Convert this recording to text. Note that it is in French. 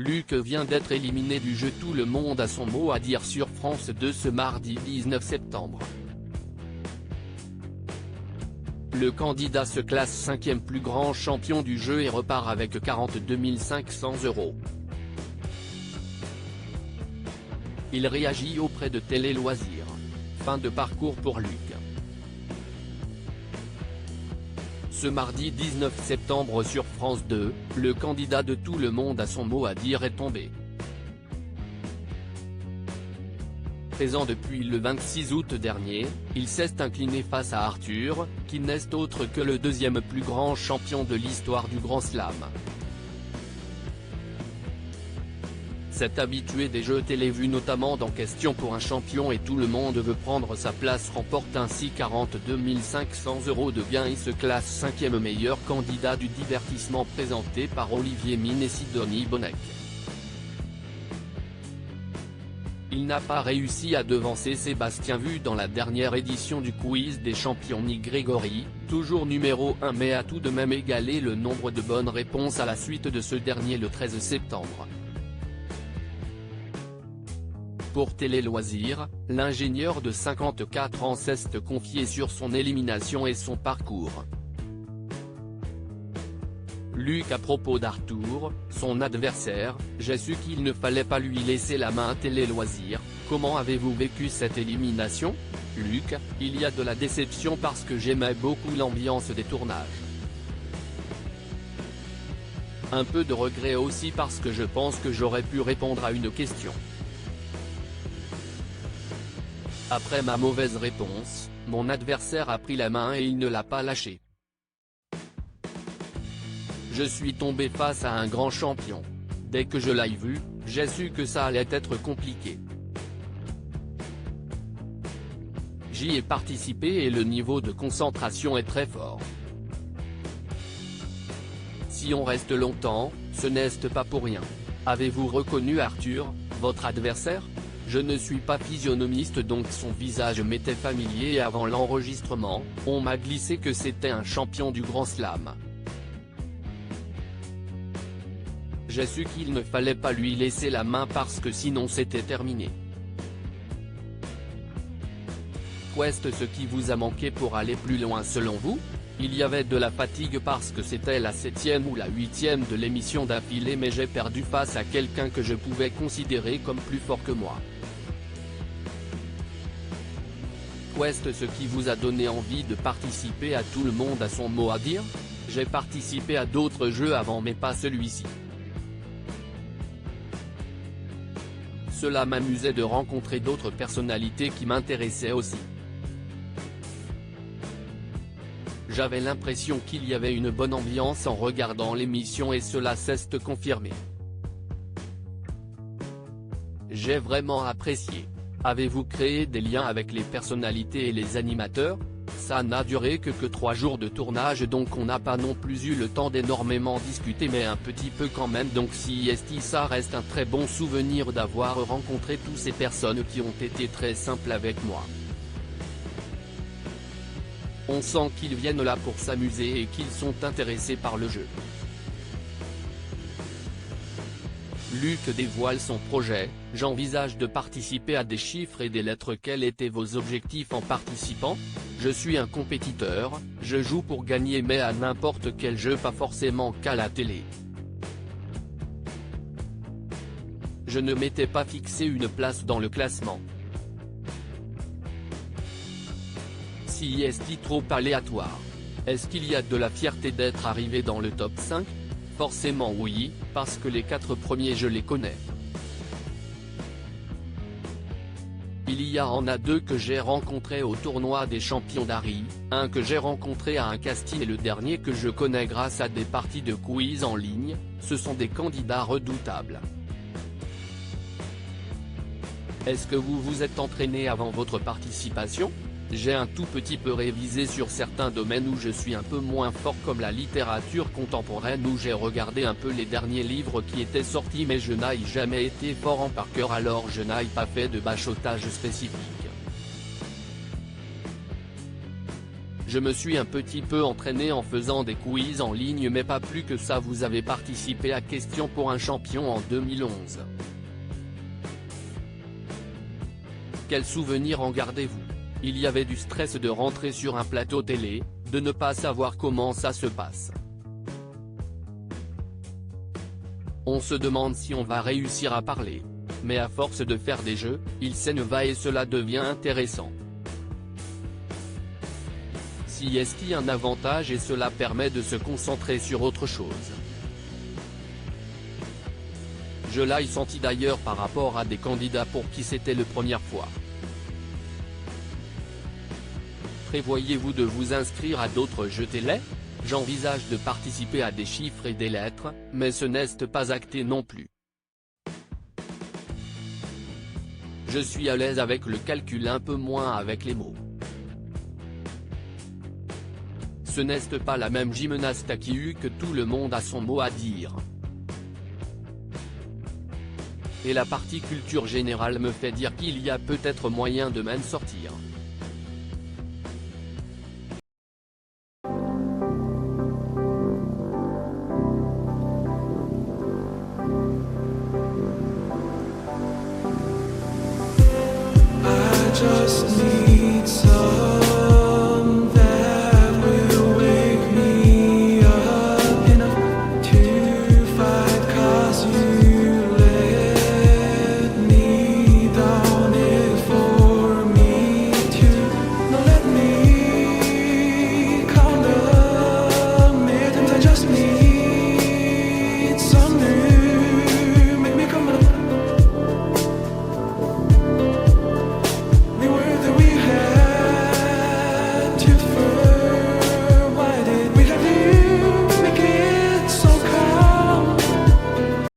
Luc vient d'être éliminé du jeu Tout le monde a son mot à dire sur France 2 ce mardi 19 septembre. Le candidat se classe 5e plus grand champion du jeu et repart avec 42 500 €. Il réagit auprès de Télé Loisirs. Fin de parcours pour Luc. Ce mardi 19 septembre sur France 2, le candidat de Tout le monde a son mot à dire est tombé. Présent depuis le 26 août dernier, il s'est incliné face à Arthur, qui n'est autre que le deuxième plus grand champion de l'histoire du Grand Slam. Cet habitué des jeux télé vu notamment dans Question pour un champion et Tout le monde veut prendre sa place remporte ainsi 42 500 € de gains et se classe 5e meilleur candidat du divertissement présenté par Olivier Mine et Sidonie Bonnec. Il n'a pas réussi à devancer Sébastien Vu dans la dernière édition du quiz des champions ni Grégory, toujours numéro 1 mais a tout de même égalé le nombre de bonnes réponses à la suite de ce dernier le 13 septembre. Pour Télé Loisirs, l'ingénieur de 54 ans s'est confié sur son élimination et son parcours. Luc à propos d'Arthur, son adversaire, j'ai su qu'il ne fallait pas lui laisser la main à Télé Loisirs, comment avez-vous vécu cette élimination ? Luc, il y a de la déception parce que j'aimais beaucoup l'ambiance des tournages. Un peu de regret aussi parce que je pense que j'aurais pu répondre à une question. Après ma mauvaise réponse, mon adversaire a pris la main et il ne l'a pas lâché. Je suis tombé face à un grand champion. Dès que je l'ai vu, j'ai su que ça allait être compliqué. J'y ai participé et le niveau de concentration est très fort. Si on reste longtemps, ce n'est pas pour rien. Avez-vous reconnu Arthur, votre adversaire ? Je ne suis pas physionomiste donc son visage m'était familier et avant l'enregistrement, on m'a glissé que c'était un champion du Grand Slam. J'ai su qu'il ne fallait pas lui laisser la main parce que sinon c'était terminé. Qu'est-ce qui vous a manqué pour aller plus loin selon vous ? Il y avait de la fatigue parce que c'était la 7e ou la 8e de l'émission d'affilée mais j'ai perdu face à quelqu'un que je pouvais considérer comme plus fort que moi. Qu'est-ce qui vous a donné envie de participer à Tout le monde a son mot à dire ? J'ai participé à d'autres jeux avant mais pas celui-ci. Cela m'amusait de rencontrer d'autres personnalités qui m'intéressaient aussi. J'avais l'impression qu'il y avait une bonne ambiance en regardant l'émission et cela s'est confirmé. J'ai vraiment apprécié. Avez-vous créé des liens avec les personnalités et les animateurs ? Ça n'a duré que 3 jours de tournage donc on n'a pas non plus eu le temps d'énormément discuter mais un petit peu quand même donc si ça reste un très bon souvenir d'avoir rencontré toutes ces personnes qui ont été très simples avec moi. On sent qu'ils viennent là pour s'amuser et qu'ils sont intéressés par le jeu. Luc dévoile son projet, j'envisage de participer à des chiffres et des lettres. Quels étaient vos objectifs en participant ? Je suis un compétiteur, je joue pour gagner mais à n'importe quel jeu pas forcément qu'à la télé. Je ne m'étais pas fixé une place dans le classement. Si est-il trop aléatoire ? Est-ce qu'il y a de la fierté d'être arrivé dans le top 5 ? Forcément oui, parce que les 4 premiers je les connais. Il y en a 2 que j'ai rencontrés au tournoi des champions d'Harry, un que j'ai rencontré à un casting et le dernier que je connais grâce à des parties de quiz en ligne, ce sont des candidats redoutables. Est-ce que vous vous êtes entraîné avant votre participation ? J'ai un tout petit peu révisé sur certains domaines où je suis un peu moins fort comme la littérature contemporaine où j'ai regardé un peu les derniers livres qui étaient sortis mais je n'ai jamais été fort en par cœur alors je n'ai pas fait de bachotage spécifique. Je me suis un petit peu entraîné en faisant des quiz en ligne mais pas plus que ça. Vous avez participé à Question pour un champion en 2011. Quel souvenir en gardez-vous? Il y avait du stress de rentrer sur un plateau télé, de ne pas savoir comment ça se passe. On se demande si on va réussir à parler. Mais à force de faire des jeux, il s'éneva et cela devient intéressant. Si est-ce qu'il y a un avantage et cela permet de se concentrer sur autre chose. Je l'ai senti d'ailleurs par rapport à des candidats pour qui c'était la première fois. Prévoyez-vous de vous inscrire à d'autres jeux télé? J'envisage de participer à des chiffres et des lettres, mais ce n'est pas acté non plus. Je suis à l'aise avec le calcul, un peu moins avec les mots. Ce n'est pas la même gymnaste qui eut que tout le monde a son mot à dire. Et la partie culture générale me fait dire qu'il y a peut-être moyen de m'en sortir.